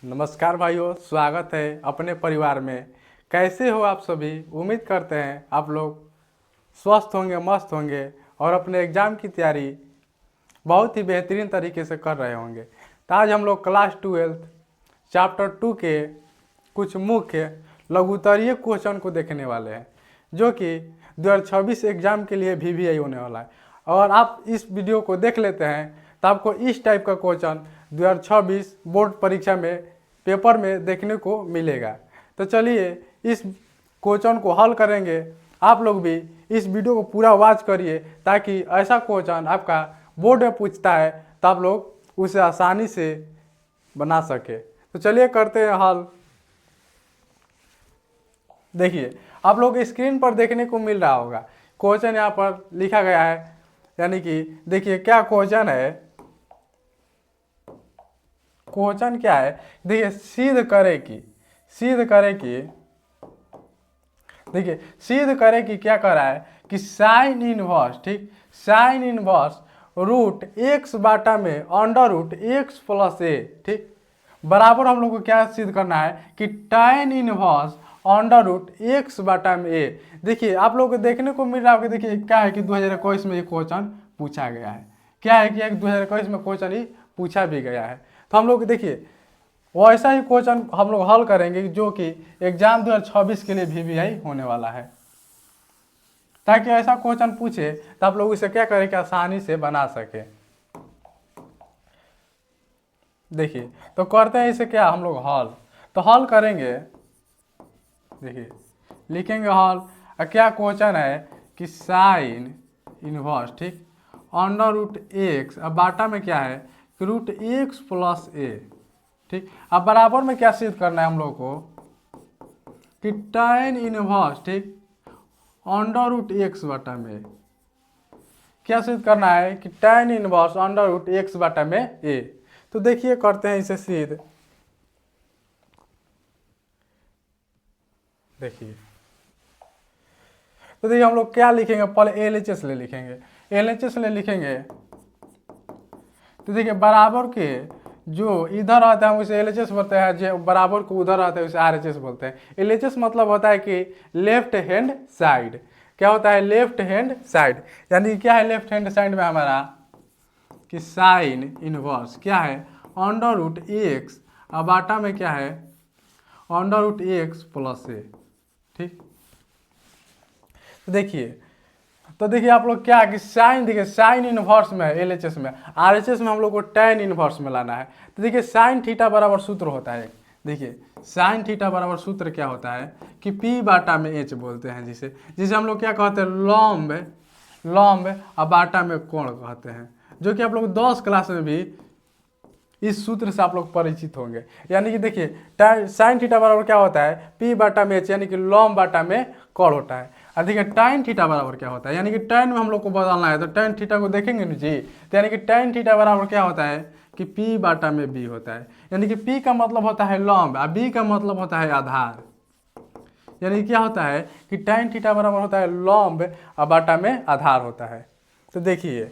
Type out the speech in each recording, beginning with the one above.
नमस्कार भाइयों, स्वागत है अपने परिवार में। कैसे हो आप सभी? उम्मीद करते हैं आप लोग स्वस्थ होंगे, मस्त होंगे और अपने एग्ज़ाम की तैयारी बहुत ही बेहतरीन तरीके से कर रहे होंगे। तो आज हम लोग क्लास 12 चैप्टर 2 के कुछ मुख्य लघुत्तरीय क्वेश्चन को देखने वाले हैं, जो कि 2026 एग्ज़ाम के लिए VVI होने वाला है। और आप इस वीडियो को देख लेते हैं तो आपको इस टाइप का क्वेश्चन 2026 बोर्ड परीक्षा में पेपर में देखने को मिलेगा। तो चलिए इस क्वेश्चन को हल करेंगे। आप लोग भी इस वीडियो को पूरा वॉच करिए, ताकि ऐसा क्वेश्चन आपका बोर्ड में पूछता है तो आप लोग उसे आसानी से बना सके। तो चलिए करते हैं हल। देखिए, आप लोग स्क्रीन पर देखने को मिल रहा होगा क्वेश्चन यहाँ पर लिखा गया है। यानी कि देखिए क्या क्वेश्चन है। क्वेश्चन क्या है, देखिए सिद्ध करे कि देखिए सिद्ध करे कि क्या कर रहा है कि साइन इनवर्स, ठीक, साइन इनवर्स रूट एक्स बाटा में अंडर रूट एक्स प्लस ए, ठीक, बराबर हम लोग को क्या सिद्ध करना है कि tan inverse under root x बाटा में ए। देखिए आप लोग को देखने को मिल रहा होगा। देखिए क्या है कि 2021 में ये क्वेश्चन पूछा गया है। क्या है कि 2021 में क्वेश्चन ही पूछा भी गया है। तो हम लोग देखिए वैसा ही क्वेश्चन हम लोग हल करेंगे जो कि एग्जाम 2026 के लिए VVI होने वाला है, ताकि ऐसा क्वेश्चन पूछे तो आप लोग इसे क्या करें कि आसानी से बना सके। देखिए तो करते हैं इसे क्या हम लोग हल। तो हल करेंगे, देखिए लिखेंगे हल। क्या क्वेश्चन है कि साइन इनवर्स, ठीक, अंडर रूट एक्स, अब बाटा में क्या है कि रूट एक्स प्लस ए, ठीक। अब बराबर में क्या सिद्ध करना है हम लोग को कि tan इनवर्स, ठीक, अंडर रूट एक्स बटा में क्या सिद्ध करना है कि tan inverse under root X बटा में ए। तो देखिए करते हैं इसे सिद्ध। देखिए तो देखिए हम लोग क्या लिखेंगे, पहले LHS ले लिखेंगे। LHS ले लिखेंगे तो देखिए बराबर के जो इधर आता है उसे LHS बोलते हैं, जो बराबर को उधर आता है उसे RHS बोलते हैं। LHS मतलब होता है कि लेफ्ट हैंड साइड। क्या होता है? Left hand side. यानी क्या है लेफ्ट हैंड साइड में हमारा कि साइन इनवर्स क्या है अंडर रूट एक्स, अब बाटा में क्या है अंडर रूट एक्स प्लस ए, ठीक। तो देखिए आप लोग क्या कि साइन, देखिए साइन इनवर्स में है LHS में, RHS में हम लोग को tan इनवर्स में लाना है। तो देखिए साइन थीटा बराबर सूत्र होता है। देखिए साइन थीटा बराबर सूत्र क्या होता है कि P बाटा में H बोलते हैं, जिसे हम लोग क्या कहते हैं लंब और बाटा में कोण कहते हैं, जो कि आप लोग 10 क्लास में भी इस सूत्र से आप लोग परिचित होंगे। यानी कि देखिए साइन थीटा बराबर क्या होता है P बाटा में H, यानी कि लंब बाटा में कोण होता है। और देखिए tan थीटा बराबर क्या होता है, यानी कि tan में हम लोग को बदलना है तो tan थीटा को देखेंगे ना जी। तो यानी कि tan थीटा बराबर क्या होता है कि P बाटा में B होता है। यानी कि P का मतलब होता है लंब और B का मतलब होता है आधार। यानी क्या होता है कि tan थीटा बराबर होता है लंब और बाटा में आधार होता है। तो देखिए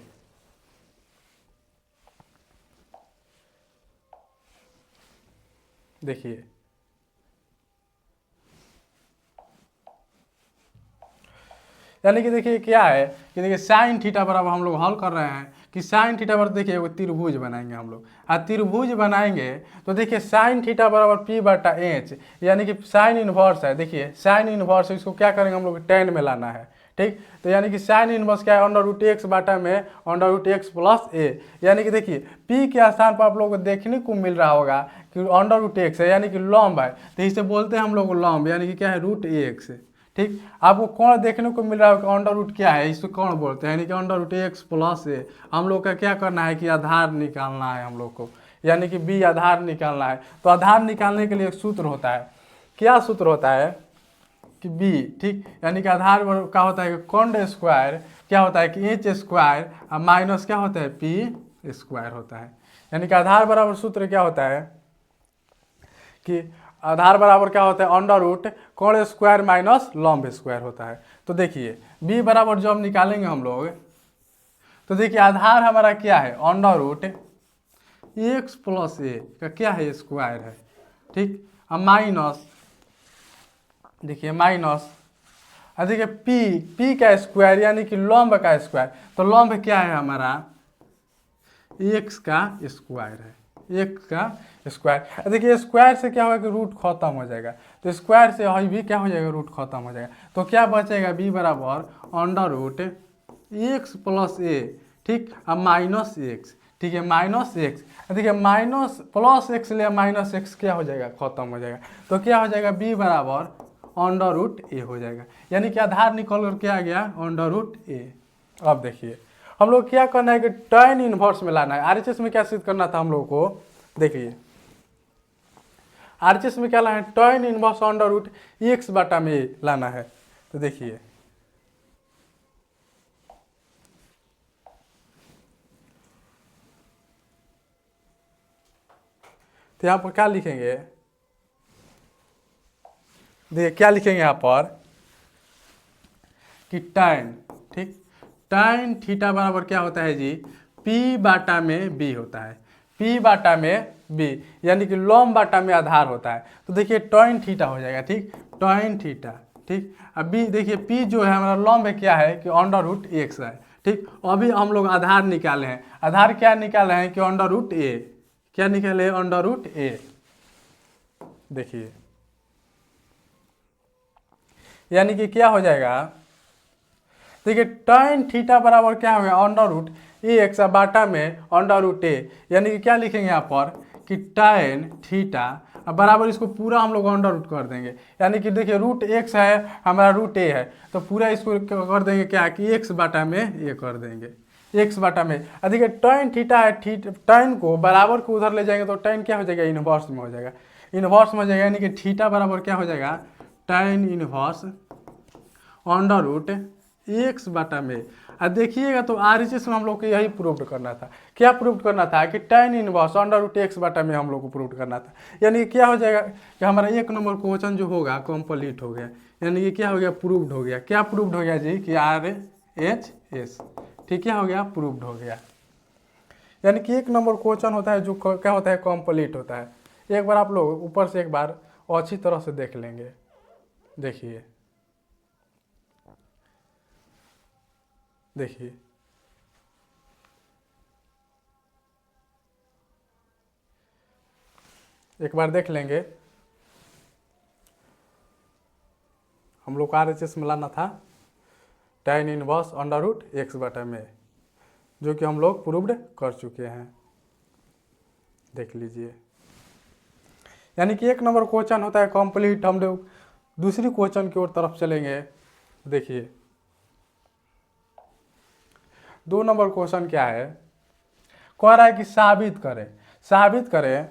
यानी कि देखिए क्या है कि देखिए साइन थीटा बराबर हम लोग हल कर रहे हैं कि साइन थीटा बराबर, देखिए वो त्रिभुज बनाएंगे हम लोग। और त्रिभुज बनाएंगे तो देखिए साइन थीटा बराबर P बटा H, यानी कि साइन इनवर्स है। देखिए साइन इनवर्स है, इसको क्या करेंगे हम लोग tan में लाना है, ठीक। तो यानी कि साइन इनवर्स क्या है अंडर रूट एक्स बाटा में अंडर रूट एक्स प्लस ए। यानी कि देखिए P के स्थान पर आप लोगों को देखने को मिल रहा होगा कि अंडर रूट एक्स है, यानी कि लंब है, तो इसे बोलते हैं हम लोग लंब, यानी कि क्या है रूट एक्स, ठीक। आपको कोण देखने को मिल रहा है कि अंडर रूट क्या है, इसको कोण बोलते हैं, यानी कि अंडर रूट एक्स प्लस ए। हम लोग का क्या करना है कि आधार निकालना है हम लोग को, यानी कि B आधार निकालना है। तो आधार निकालने के लिए एक सूत्र होता है। क्या सूत्र होता है कि B, ठीक, यानी कि आधार क्या होता है कि कोण स्क्वायर क्या होता है कि H स्क्वायर माइनस क्या होता है P स्क्वायर होता है। यानी कि आधार बराबर सूत्र क्या होता है कि आधार बराबर क्या होता है अंडर रूट कोण स्क्वायर माइनस लंब स्क्वायर होता है। तो देखिए B बराबर जो हम निकालेंगे हम लोग, तो देखिए आधार हमारा क्या है अंडर रूट एक्स प्लस ए का क्या है स्क्वायर है, ठीक। अब माइनस, देखिए माइनस, अब देखिए पी का स्क्वायर यानी कि लंब का स्क्वायर, तो लंब क्या है हमारा एक्स का स्क्वायर है, एक्स का स्क्वायर। देखिए स्क्वायर से क्या होगा कि रूट खत्म हो जाएगा, तो स्क्वायर से ही भी क्या हो जाएगा रूट खत्म हो जाएगा, तो क्या बचेगा बी बराबर अंडर रूट एक्स प्लस ए, ठीक। अब माइनस एक्स, ठीक है, माइनस एक्स, देखिए माइनस प्लस एक्स लिया माइनस एक्स क्या हो जाएगा खत्म हो जाएगा, तो क्या हो जाएगा बी बराबर अंडर रूट ए हो जाएगा, यानी कि आधार निकल कर क्या आ गया अंडर रूट ए। अब देखिए हम लोग क्या करना है कि tan इनवर्स में लाना है, आरएचएस में क्या सिद्ध करना था हम लोग को, देखिए आरएचएस में क्या लाना है tan inverse under root X बटा में लाना है, तो देखिए तो यहाँ पर क्या लिखेंगे, देखिए क्या लिखेंगे यहाँ पर कि tan, ठीक, tan थीटा बराबर क्या होता है जी p बाटा में b होता है, p बाटा में b, यानी कि लंब बाटा में आधार होता है, तो देखिए tan थीटा हो जाएगा, ठीक, tan थीटा, ठीक। अब b देखिए p जो है हमारा लंब है क्या है कि अंडर रूट एक्स है, ठीक। अभी हम लोग आधार निकाले हैं, आधार क्या निकाले हैं कि अंडर रूट ए, क्या निकाले अंडर रूट ए, देखिए यानी कि क्या हो जाएगा, देखिए tan थीटा बराबर क्या हो गया अंडर रूट ए एक्स बाटा में अंडर रूट ए, यानी कि क्या लिखेंगे यहाँ पर कि tan थीटा बराबर इसको पूरा हम लोग अंडर रूट कर देंगे, यानी कि देखिए रूट एक्स है हमारा रूट ए है, तो पूरा इसको कर देंगे क्या कि एक्स बाटा में ए कर देंगे, एक्स बाटा में। देखिए tan थीटा है, tan को बराबर को उधर ले जाएंगे तो tan क्या हो जाएगा इनवर्स में हो जाएगा, इनवर्स में हो जाएगा, यानी कि थीटा बराबर क्या हो जाएगा tan inverse under root x बाटा में। अब देखिएगा तो आरएचएस में हम लोग को यही प्रूव करना था, क्या प्रूव करना था कि tan inverse under root x बाटा में हम लोग को प्रूव करना था, यानी क्या हो जाएगा कि हमारा एक नंबर क्वेश्चन जो होगा कंप्लीट हो गया, यानी कि क्या हो गया प्रूव्ड हो गया, क्या प्रूव्ड हो गया जी कि आरएचएस, ठीक, क्या हो गया प्रूव्ड हो गया, यानी कि एक नंबर क्वेश्चन होता है जो क्या होता है कंप्लीट होता है। एक बार आप लोग ऊपर से एक बार अच्छी तरह से देख लेंगे, देखिए देखिए एक बार देख लेंगे, हम लोग को आरएचएस में लाना था tan inverse under root X बटा में, जो कि हम लोग प्रूव्ड कर चुके हैं, देख लीजिए, यानी कि एक नंबर क्वेश्चन होता है कंप्लीट। हम लोग दूसरी क्वेश्चन की ओर तरफ चलेंगे, देखिए 2 नंबर क्वेश्चन क्या है, कह रहा है कि साबित करें, साबित करें,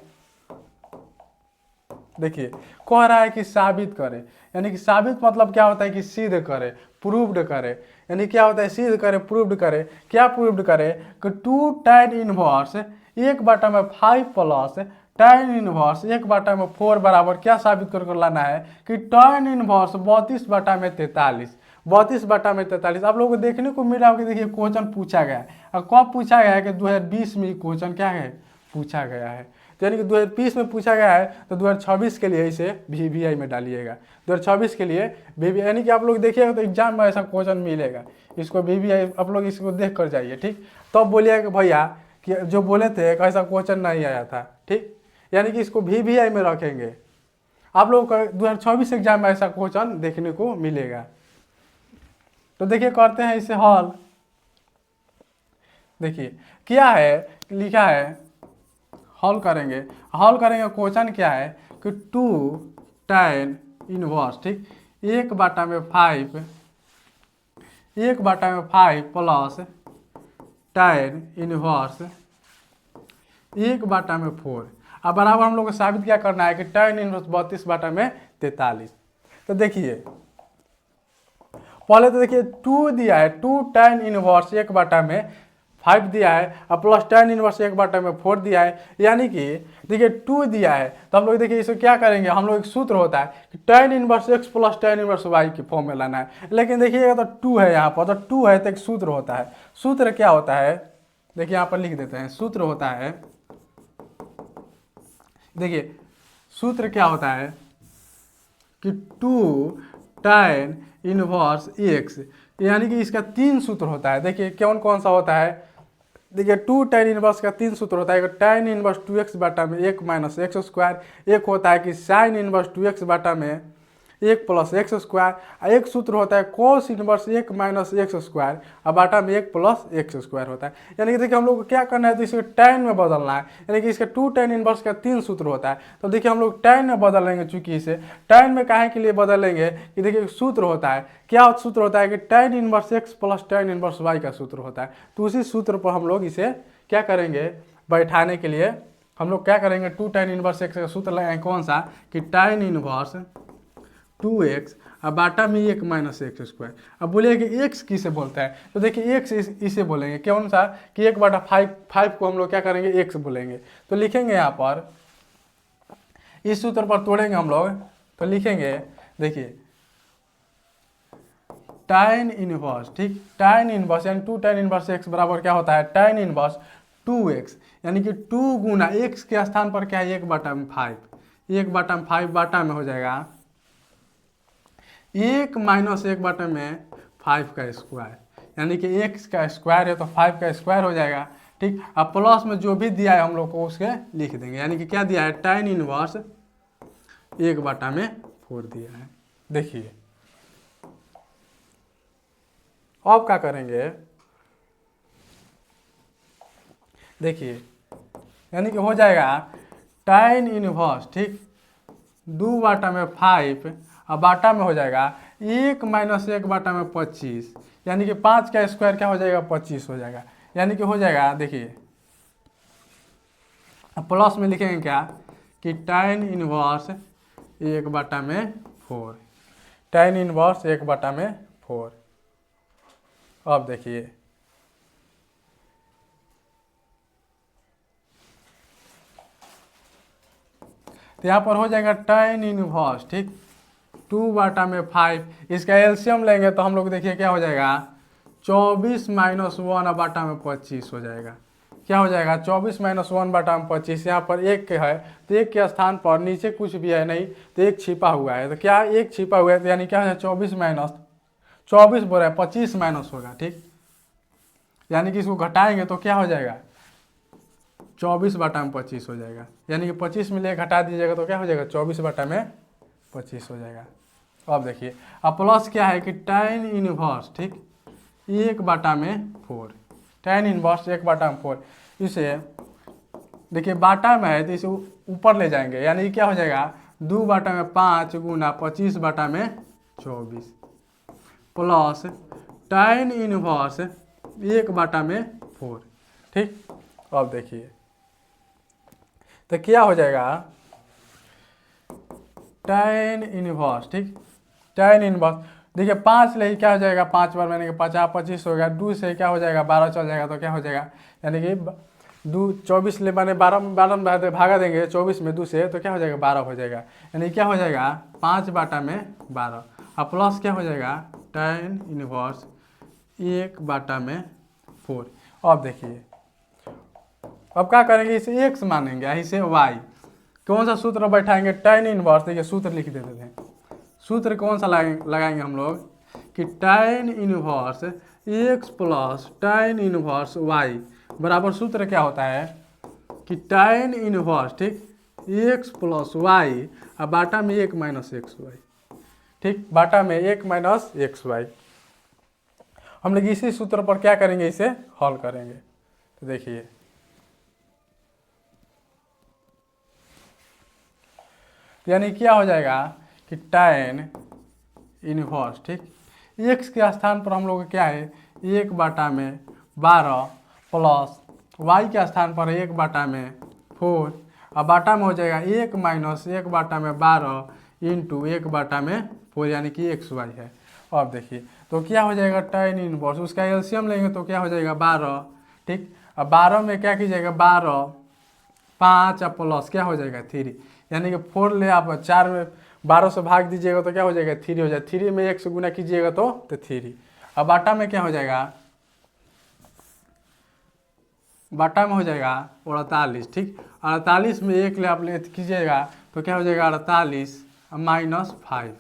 देखिए कह रहा है कि साबित करें, यानी कि साबित मतलब क्या होता है कि सिद्ध करे, प्रूव्ड करे, यानी क्या होता है सिद्ध करे प्रूव्ड करे, क्या प्रूव्ड करे कि 2 tan इनवर्स एक बाटा में 5 प्लस tan इनवर्स एक बाटा में 4 बराबर क्या साबित कर लाना है कि tan इनवर्स 32 बाटा में 43, 32 बाटा में 43। आप लोगों को देखने को मिला होगा, देखिए क्वेश्चन पूछा गया है, और कब पूछा गया है कि 2020 में क्वेश्चन क्या है पूछा गया है, तो यानी कि 2020 में पूछा गया है, तो 2026 के लिए इसे VVI में डालिएगा, 2026 के लिए VVI, यानी कि आप लोग देखिएगा तो एग्जाम में ऐसा क्वेश्चन मिलेगा, इसको VVI आप लोग इसको देख कर जाइए, ठीक। तब बोलिएगा कि भैया कि जो बोले थे कि ऐसा क्वेश्चन नहीं आया था, ठीक, यानी कि इसको VVI में रखेंगे, आप लोग को 2026 एग्जाम में ऐसा क्वेश्चन देखने को मिलेगा। तो देखिए करते हैं इसे हल, देखिए क्या है लिखा है, हल करेंगे, हल करेंगे क्वेश्चन क्या है कि 2 tan इनवर्स, ठीक, एक बाटा में 5, एक बाटा में 5 प्लस tan इनवर्स एक बाटा में 4, अब बराबर हम लोग को साबित क्या करना है कि tan इनवर्स 32 बाटा में 43। तो देखिए पहले तो देखिए 2 दिया है, 2 tan इनवर्स एक बाटा में 5 दिया है, और प्लस tan इनवर्स एक बाटा में 4 दिया है, यानी कि देखिए 2 दिया है, तो हम लोग देखिए इसे क्या करेंगे, हम लोग एक सूत्र होता है कि tan inverse x plus tan inverse y की फॉर्म में लाना है, लेकिन देखिएगा तो 2 है यहाँ पर, तो 2 है तो एक सूत्र होता है, सूत्र क्या होता है देखिए यहाँ पर लिख देते हैं, सूत्र होता है, देखिए सूत्र क्या होता है कि 2 tan इनवर्स x, यानी कि इसका 3 सूत्र होता है। देखिए कौन कौन सा होता है, देखिए 2 tan इनवर्स का 3 सूत्र होता है। एक tan इनवर्स 2x बटा में 1 माइनस एक्स स्क्वायर, एक होता है कि sin इनवर्स 2x बटा में 1 प्लस एक्स स्क्वायर, एक सूत्र होता है cos inverse 1 minus x square और बाटा में 1 प्लस एक्स स्क्वायर होता है। यानी कि देखिए हम लोग को क्या करना है, तो इसे tan में बदलना है। यानी कि इसका 2 tan इनवर्स का 3 सूत्र होता है, तो देखिए हम लोग tan में बदलेंगे। चूंकि इसे tan में काहे के लिए बदलेंगे कि देखिए सूत्र होता है, क्या सूत्र होता है कि tan inverse x plus tan inverse y का सूत्र होता है। तो उसी सूत्र पर हम लोग इसे क्या करेंगे, बैठाने के लिए हम लोग क्या करेंगे, 2 tan इनवर्स x का सूत्र लगाएंगे कौन सा कि tan इनवर्स 2x और बाटा में 1 माइनस एक्स स्क्वायर। अब बोलिए कि x किसे बोलता है, तो देखिए x इसे बोलेंगे कौन सा कि 1 बटा 5 को हम लोग क्या करेंगे x बोलेंगे। तो लिखेंगे यहाँ पर, इस सूत्र पर तोड़ेंगे हम लोग, तो लिखेंगे देखिए tan इनवर्स, ठीक, tan इनवर्स यानी 2 tan इनवर्स x बराबर क्या होता है tan इनवर्स 2x, यानी कि 2 गुना x के स्थान पर क्या है 1 बटा में 5, 1 बटा में 5 बटा में हो जाएगा 1 माइनस 1 बटे में 5 का स्क्वायर, यानी कि x का स्क्वायर है तो 5 का स्क्वायर हो जाएगा। ठीक, अब प्लस में जो भी दिया है हम लोग को उसके लिख देंगे। यानी कि क्या दिया है tan इनवर्स 1 बटा में 4 दिया है। देखिए अब क्या करेंगे, देखिए यानी कि हो जाएगा tan इनवर्स, ठीक, 2 बटा में 5 और बाटा में हो जाएगा 1 माइनस 1 बाटा में 25, यानी कि 5 का स्क्वायर क्या हो जाएगा 25 हो जाएगा। यानी कि हो जाएगा, देखिए प्लस में लिखेंगे क्या कि tan इनवर्स 1 बटा में 4, tan इनवर्स 1 बटा में 4। अब देखिए तो यहाँ पर हो जाएगा tan इनवर्स, ठीक, 2 बटा में 5, इसका एलसीएम लेंगे तो हम लोग देखिए क्या हो जाएगा 24 माइनस 1 बटा में 25 हो जाएगा। क्या हो जाएगा 24 माइनस 1 बटा में 25। यहाँ पर एक के है तो एक के स्थान पर नीचे कुछ भी है नहीं तो एक छिपा हुआ है, तो क्या एक छिपा हुआ है तो यानी क्या है 24 माइनस 24 बोल रहा है 25 माइनस होगा, ठीक, यानी कि इसको घटाएंगे तो क्या हो जाएगा 24 बटा में 25 हो जाएगा। यानी कि 25 में ले घटा दीजिएगा तो क्या हो जाएगा 24 बटा में 25 हो जाएगा। अब देखिए अब प्लस क्या है कि tan इनवर्स, ठीक, 1 बटा में 4, tan इनवर्स 1 बटा में 4, इसे देखिए बाटा में है तो इसे ऊपर ले जाएंगे। यानी कि क्या हो जाएगा 2 बटा में 5 गुना 25 बटा में 24 प्लस tan इनवर्स 1 बटा में 4, ठीक। अब देखिए तो क्या हो जाएगा tan इनवर्स, ठीक, tan इनवर्स देखिए 5 ले क्या हो जाएगा 5 बार मैंने 50 25 हो गया, 2 से क्या हो जाएगा 12 चल जाएगा तो क्या हो जाएगा, यानी कि 2 24 ले मैंने 12 में भागा देंगे 24 में 2 से तो क्या हो जाएगा 12 हो जाएगा। यानी क्या हो जाएगा 5 बटा में 12 और प्लस क्या हो जाएगा tan इनवर्स 1 बटा में 4। अब देखिए अब क्या करेंगे, इसे x मानेंगे, इसे y, कौन सा सूत्र बैठाएंगे tan इनवर्स, देखिए सूत्र लिख देते थे। सूत्र कौन सा लगाएंगे हम लोग कि tan inverse x plus tan inverse y बराबर सूत्र क्या होता है कि tan इनवर्स, ठीक, x प्लस y और बाटा में 1 माइनस एक्स वाई, ठीक, बाटा में 1 माइनस एक्स वाई। हम लोग इसी सूत्र पर क्या करेंगे, इसे हल करेंगे। तो देखिए यानी क्या हो जाएगा कि tan इनवर्स, ठीक, x के स्थान पर हम लोग क्या है 1 बटा में 12 प्लस y के स्थान पर 1 बटा में 4 और बाटा में हो जाएगा 1 माइनस 1 बटा में 12 इंटू 1 बटा में 4, यानी कि एक्स वाई है। अब देखिए तो क्या हो जाएगा tan इनवर्स, उसका एलसीएम लेंगे तो क्या हो जाएगा 12, ठीक। अब 12 में क्या कीजिएगा 12 5 और प्लस क्या हो जाएगा 3, यानी कि 4 ले आप 4 में 12 से भाग दीजिएगा तो क्या हो जाएगा 3 हो जाएगा, 3 में 1 से गुना कीजिएगा तो 3। अब बाटा में क्या हो जाएगा, बाटा में हो जाएगा 48, ठीक, 48 में 1 ले आप ले कीजिएगा तो क्या हो जाएगा 48 -5।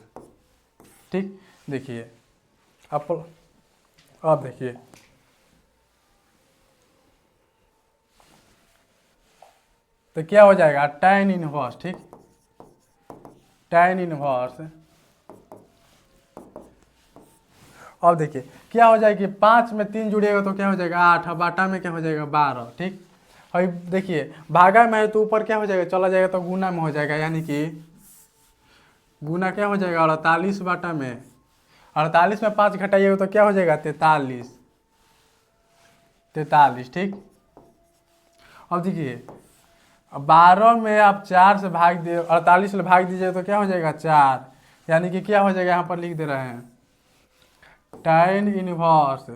ठीक, देखिए अब देखिए तो क्या हो जाएगा tan इनवर्स। ठीक, tan इनवर्स। अब देखिए क्या हो जाएगी 5 में 3 जुड़ेगा तो क्या हो जाएगा 8, अब बाटा में क्या हो जाएगा 12। ठीक, और देखिए भागा में है तो ऊपर क्या हो जाएगा चला जाएगा तो गुना में हो जाएगा, यानी कि गुना क्या हो जाएगा 48 बाटा में, 48 में 5 घटाइएगा तो क्या हो जाएगा 43। ठीक, अब देखिए 12 में आप 4 से भाग दिए, 48 से भाग दीजिए तो क्या हो जाएगा 4, यानी कि क्या हो जाएगा यहाँ पर लिख दे रहे हैं tan इनवर्स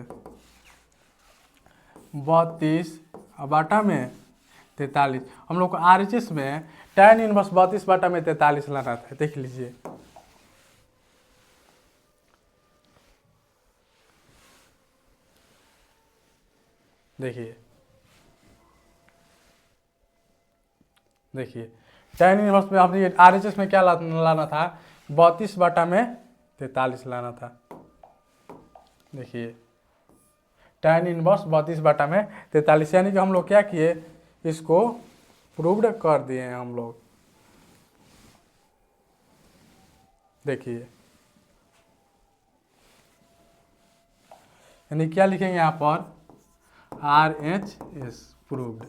32 बाटा में 43। हम लोग को RHS में tan इनवर्स 32 बाटा में 43 लाना था। देख लीजिए देखिए tan इनवर्स में आपने RHS में क्या लाना था 32 बाटा में 43 लाना था। देखिए tan इनवर्स 32 बाटा में 43, यानी कि हम लोग क्या किए इसको प्रूव्ड कर दिए हैं हम लोग। देखिए यानी क्या लिखेंगे यहाँ पर RHS प्रूव्ड,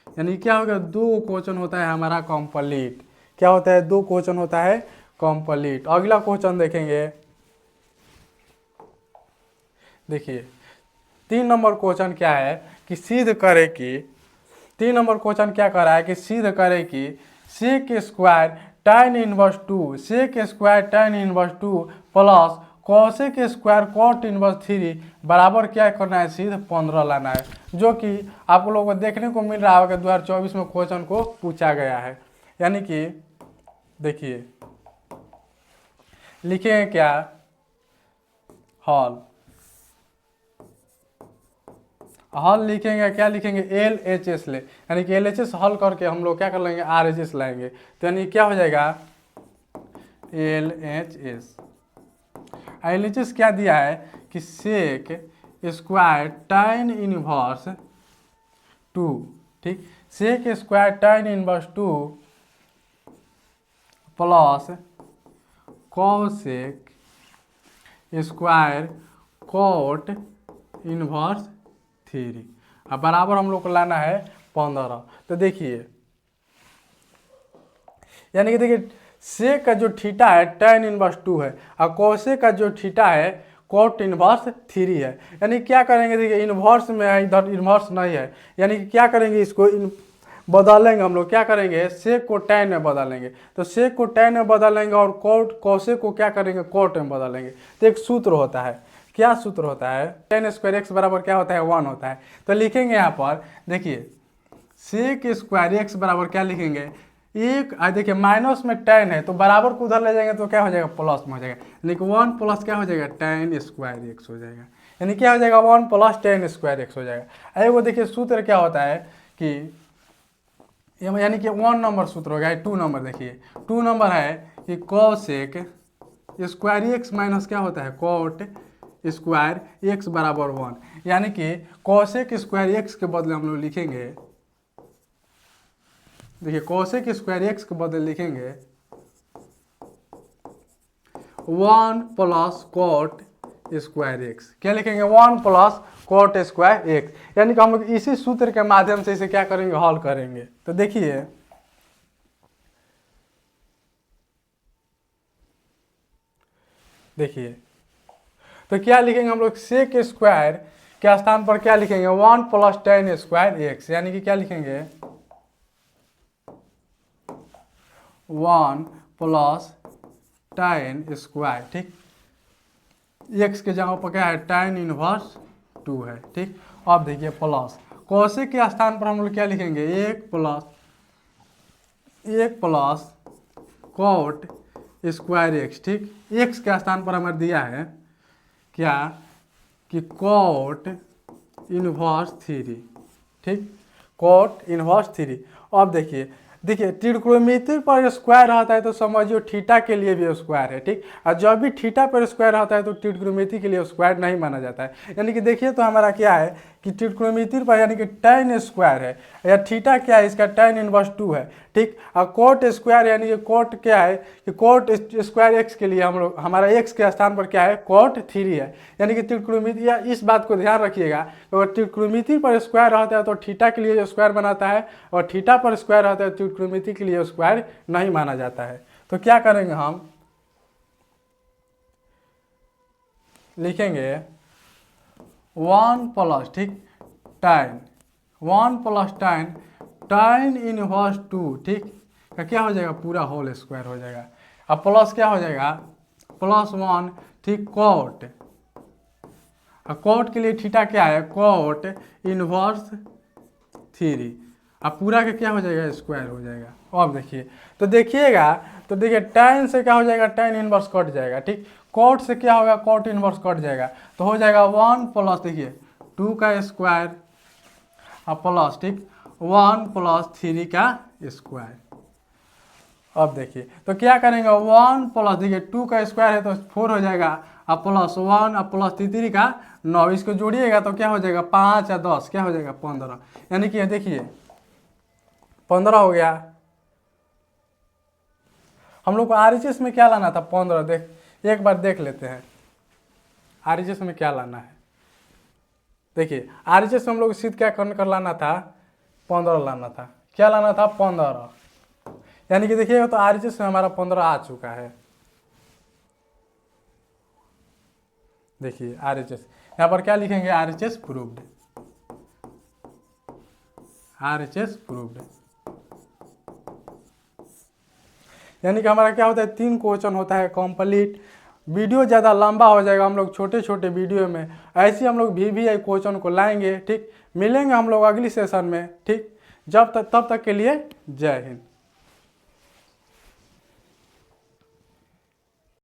यानी क्या होगा 2 क्वेश्चन होता है हमारा कंप्लीट। क्या होता है 2 क्वेश्चन होता है कंप्लीट। अगला क्वेश्चन देखेंगे, देखिए 3 नंबर क्वेश्चन क्या है कि सिद्ध करे कि 3 नंबर क्वेश्चन क्या कर रहा है कि सिद्ध करे कि sec square tan inverse 2 sec square tan inverse 2 plus cosec square cot inverse 3 बराबर क्या करना है सिद्ध 15 लाना है, जो कि आप लोगों को देखने को मिल रहा होगा 2024 में क्वेश्चन को पूछा गया है। यानी कि देखिए लिखेंगे क्या हल लिखेंगे, क्या लिखेंगे LHS ले, यानी कि LHS हल करके हम लोग क्या कर लेंगे RHS लाएंगे। तो यानी क्या हो जाएगा LHS क्या दिया है कि सेक स्क्वायर tan इनवर्स 2। ठीक, sec square tan inverse 2 plus cosec square cot inverse 3 अब बराबर हम लोग को लाना है 15। तो देखिए यानी कि देखिए सेक का जो थीटा है tan इनवर्स 2 है और कोसेक का जो थीटा है कॉट इनवर्स 3 है। यानी क्या करेंगे देखिए इनवर्स में है, इधर इनवर्स नहीं है, यानी कि क्या करेंगे इसको बदलेंगे हम लोग, क्या करेंगे सेक को tan में बदलेंगे, तो सेक को tan में बदलेंगे और कोसेक को क्या करेंगे कॉट में बदलेंगे। तो एक सूत्र होता है, क्या सूत्र होता है tan स्क्वायर एक्स बराबर क्या होता है 1 होता है। तो लिखेंगे यहाँ पर देखिए सेक स्क्वायर एक्स बराबर क्या लिखेंगे एक, देखिए माइनस में tan है तो बराबर को उधर ले जाएंगे तो क्या हो जाएगा प्लस में हो जाएगा, यानी कि 1 प्लस क्या हो जाएगा tan स्क्वायर एक्स हो जाएगा, यानी क्या हो जाएगा 1 प्लस tan स्क्वायर एक्स हो जाएगा। वो देखिए सूत्र क्या होता है कि यानी कि 1 नंबर सूत्र हो गया। 2 नंबर देखिए 2 नंबर है कि कोसेक स्क्वायर एक्स माइनस क्या होता है कॉट स्क्वायर एक्स बराबर 1, यानी कि कोसेक स्क्वायर एक्स के बदले हम लोग लिखेंगे, देखिए कोसेक स्क्वायर एक्स के बदले लिखेंगे 1 प्लस कॉट स्क्वायर एक्स। क्या लिखेंगे 1 प्लस कॉट स्क्वायर एक्स, यानी कि हम लोग इसी सूत्र के माध्यम से इसे क्या करेंगे हल करेंगे। तो देखिए तो क्या लिखेंगे हम लोग सेक स्क्वायर के स्थान पर क्या लिखेंगे 1 प्लस tan स्क्वायर एक्स, यानी कि क्या लिखेंगे 1 प्लस tan स्क्वायर। ठीक, एक्स के जगह पर क्या है tan इनवर्स 2 है। ठीक, अब देखिए प्लस कोसेक के स्थान पर हम लोग क्या लिखेंगे 1 प्लस कॉट स्क्वायर एक्स। ठीक, एक्स के स्थान पर हमें दिया है क्या कि कॉट इनवर्स 3। ठीक, कॉट इनवर्स 3। अब देखिए देखिए त्रिकोणमिति पर स्क्वायर रहता है तो समझिए थीटा के लिए भी स्क्वायर है, ठीक। और जब भी थीटा पर स्क्वायर रहता है तो त्रिकोणमिति के लिए स्क्वायर नहीं माना जाता है। यानी कि देखिए तो हमारा क्या है कि त्रिकोणमिति पर यानी कि tan स्क्वायर है, या थीटा क्या है, इसका tan इनवर्स 2 है, ठीक। और कोट स्क्वायर यानी कि कोट क्या है कि कोट स्क्वायर एक्स के लिए हम लोग हमारा एक्स के स्थान पर क्या है कोट 3 है। यानी कि त्रिकोणमिति, या इस बात को ध्यान रखिएगा, अगर त्रिकोणमिति पर स्क्वायर रहता है तो थीटा के लिए स्क्वायर बनाता है, और थीटा पर स्क्वायर रहता है तो त्रिकोणमिति के लिए स्क्वायर नहीं माना जाता है। तो क्या करेंगे, हम लिखेंगे 1 प्लस, ठीक, tan 1 प्लस tan इनवर्स 2, ठीक, का क्या हो जाएगा पूरा होल स्क्वायर हो जाएगा। अब प्लस क्या हो जाएगा +1, ठीक, कोट, कोट के लिए थीटा क्या है कोट इनवर्स 3, अब पूरा का क्या हो जाएगा स्क्वायर हो जाएगा। अब देखिए तो देखिएगा तो देखिए tan से क्या हो जाएगा tan इनवर्स कट जाएगा, ठीक, कोट से क्या होगा कोट इनवर्स कट जाएगा, तो हो जाएगा 1 प्लस देखिए 2 का स्क्वायर और प्लस, ठीक, 1 प्लस 3 का स्क्वायर। अब देखिए तो क्या करेंगे 1 प्लस देखिए 2 का स्क्वायर है तो 4 हो जाएगा, और प्लस 1 और प्लस 3 का 9, इसको जोड़िएगा तो क्या हो जाएगा 5 और 10 क्या हो जाएगा 15, यानी कि देखिए 15 हो गया। हम लोग को RHS में क्या लाना था 15, देख एक बार देख लेते हैं RHS में क्या लाना है। देखिए RHS में हम लोग सिद्ध क्या कर लाना था 15 लाना था, क्या लाना था 15, यानी कि देखिएगा तो RHS में हमारा 15 आ चुका है। देखिए RHS यहाँ पर क्या लिखेंगे RHS प्रूव्ड, RHS प्रूव्ड, यानी कि हमारा क्या होता है 3 क्वेश्चन होता है कंप्लीट। वीडियो ज़्यादा लंबा हो जाएगा, हम लोग छोटे छोटे वीडियो में ऐसे हम लोग VVI क्वेश्चन को लाएंगे, ठीक। मिलेंगे हम लोग अगली सेशन में, ठीक। तब तक के लिए जय हिंद।